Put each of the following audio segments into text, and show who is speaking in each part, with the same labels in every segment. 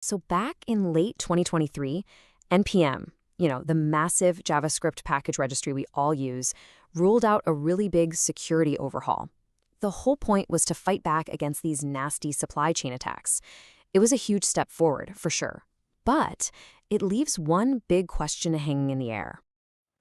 Speaker 1: So back in late 2023, NPM, the massive JavaScript package registry we all use, ruled out a really big security overhaul. The whole point was to fight back against these nasty supply chain attacks. It was a huge step forward, for sure. But it leaves one big question hanging in the air.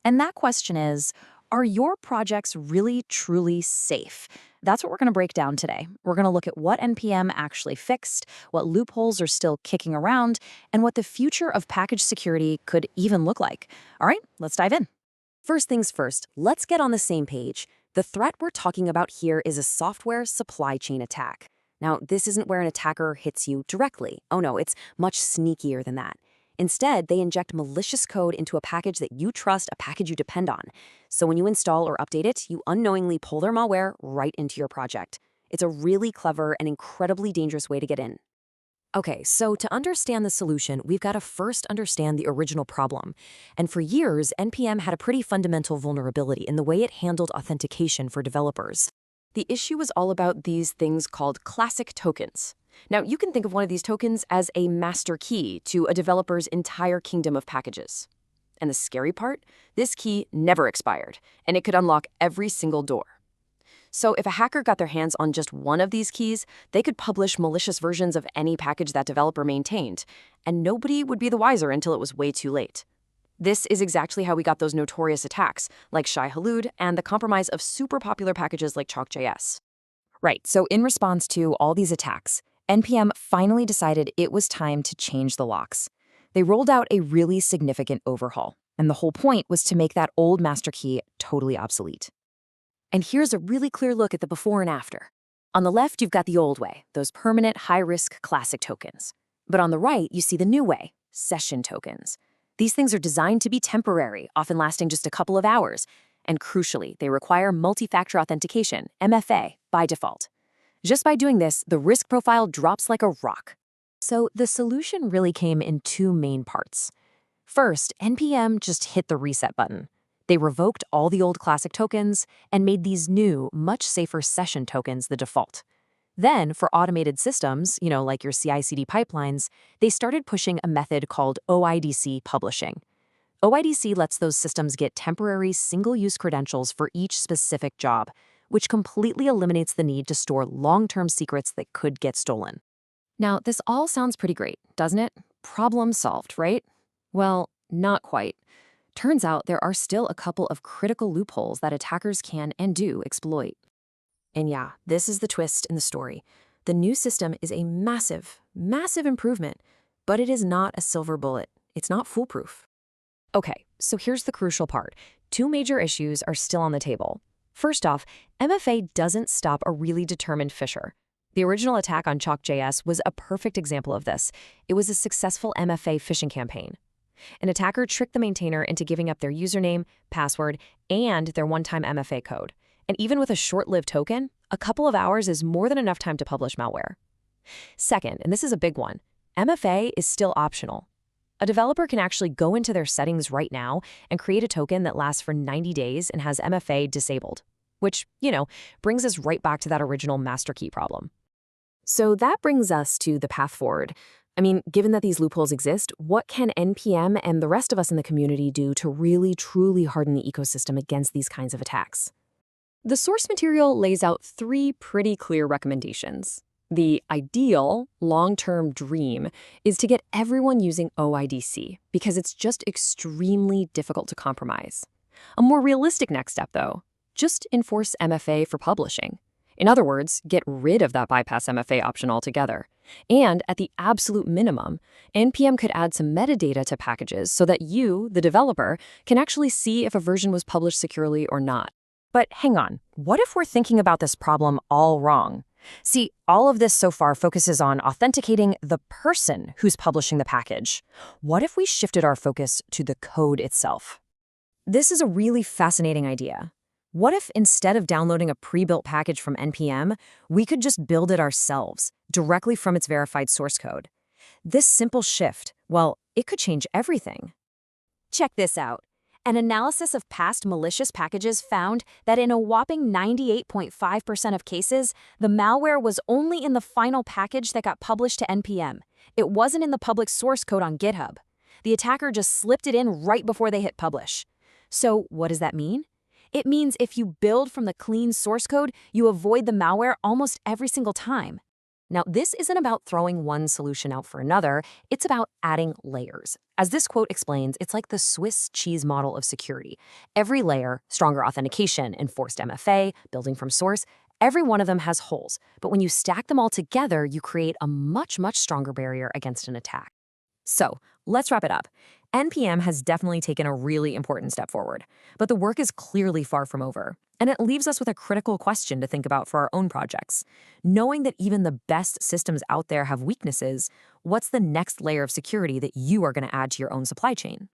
Speaker 2: And that question is, are your projects really, truly safe? That's what we're going to break down today. We're going to look at what NPM actually fixed, what loopholes are still kicking around, and what the future of package security could even look like. All right, let's dive in.
Speaker 1: First things first, let's get on the same page. The threat we're talking about here is a software supply chain attack. Now, this isn't where an attacker hits you directly. Oh no, it's much sneakier than that. Instead, they inject malicious code into a package that you trust, a package you depend on. So when you install or update it, you unknowingly pull their malware right into your project. It's a really clever and incredibly dangerous way to get in. Okay, so to understand the solution, we've got to first understand the original problem. And for years, NPM had a pretty fundamental vulnerability in the way it handled authentication for developers. The issue was all about these things called classic tokens. Now, you can think of one of these tokens as a master key to a developer's entire kingdom of packages. And the scary part? This key never expired, and it could unlock every single door. So if a hacker got their hands on just one of these keys, they could publish malicious versions of any package that developer maintained, and nobody would be the wiser until it was way too late. This is exactly how we got those notorious attacks, like Shai Hulud and the compromise of super popular packages like Chalk.js.
Speaker 2: Right, so in response to all these attacks, NPM finally decided it was time to change the locks. They rolled out a really significant overhaul, and the whole point was to make that old master key totally obsolete.
Speaker 1: And here's a really clear look at the before and after. On the left, you've got the old way, those permanent high-risk classic tokens. But on the right, you see the new way, session tokens. These things are designed to be temporary, often lasting just a couple of hours. And crucially, they require multi-factor authentication, MFA, by default. Just by doing this, the risk profile drops like a rock. So the solution really came in two main parts. First, NPM just hit the reset button. They revoked all the old classic tokens and made these new, much safer session tokens the default. Then, for automated systems, like your CI/CD pipelines, they started pushing a method called OIDC publishing. OIDC lets those systems get temporary single-use credentials for each specific job, which completely eliminates the need to store long-term secrets that could get stolen. Now, this all sounds pretty great, doesn't it? Problem solved, right? Well, not quite. Turns out there are still a couple of critical loopholes that attackers can and do exploit. And yeah, this is the twist in the story. The new system is a massive, massive improvement, but it is not a silver bullet. It's not foolproof. Okay, so here's the crucial part. Two major issues are still on the table. First off, MFA doesn't stop a really determined phisher. The original attack on Chalk.js was a perfect example of this. It was a successful MFA phishing campaign. An attacker tricked the maintainer into giving up their username, password, and their one-time MFA code. And even with a short-lived token, a couple of hours is more than enough time to publish malware. Second, and this is a big one, MFA is still optional. A developer can actually go into their settings right now and create a token that lasts for 90 days and has MFA disabled, which, brings us right back to that original master key problem. So that brings us to the path forward. Given that these loopholes exist, what can NPM and the rest of us in the community do to really, truly harden the ecosystem against these kinds of attacks? The source material lays out three pretty clear recommendations. The ideal, long-term dream is to get everyone using OIDC because it's just extremely difficult to compromise. A more realistic next step, though, just enforce MFA for publishing. In other words, get rid of that bypass MFA option altogether. And at the absolute minimum, NPM could add some metadata to packages so that you, the developer, can actually see if a version was published securely or not. But hang on, what if we're thinking about this problem all wrong? See, all of this so far focuses on authenticating the person who's publishing the package. What if we shifted our focus to the code itself? This is a really fascinating idea. What if instead of downloading a pre-built package from NPM, we could just build it ourselves, directly from its verified source code? This simple shift, well, it could change everything. Check this out.
Speaker 2: An analysis of past malicious packages found that in a whopping 98.5% of cases, the malware was only in the final package that got published to NPM. It wasn't in the public source code on GitHub. The attacker just slipped it in right before they hit publish. So what does that mean? It means if you build from the clean source code, you avoid the malware almost every single time.
Speaker 1: Now, this isn't about throwing one solution out for another, it's about adding layers. As this quote explains, it's like the Swiss cheese model of security. Every layer, stronger authentication, enforced MFA, building from source, every one of them has holes. But when you stack them all together, you create a much, much stronger barrier against an attack. So, let's wrap it up. NPM has definitely taken a really important step forward, but the work is clearly far from over. And it leaves us with a critical question to think about for our own projects. Knowing that even the best systems out there have weaknesses, what's the next layer of security that you are going to add to your own supply chain?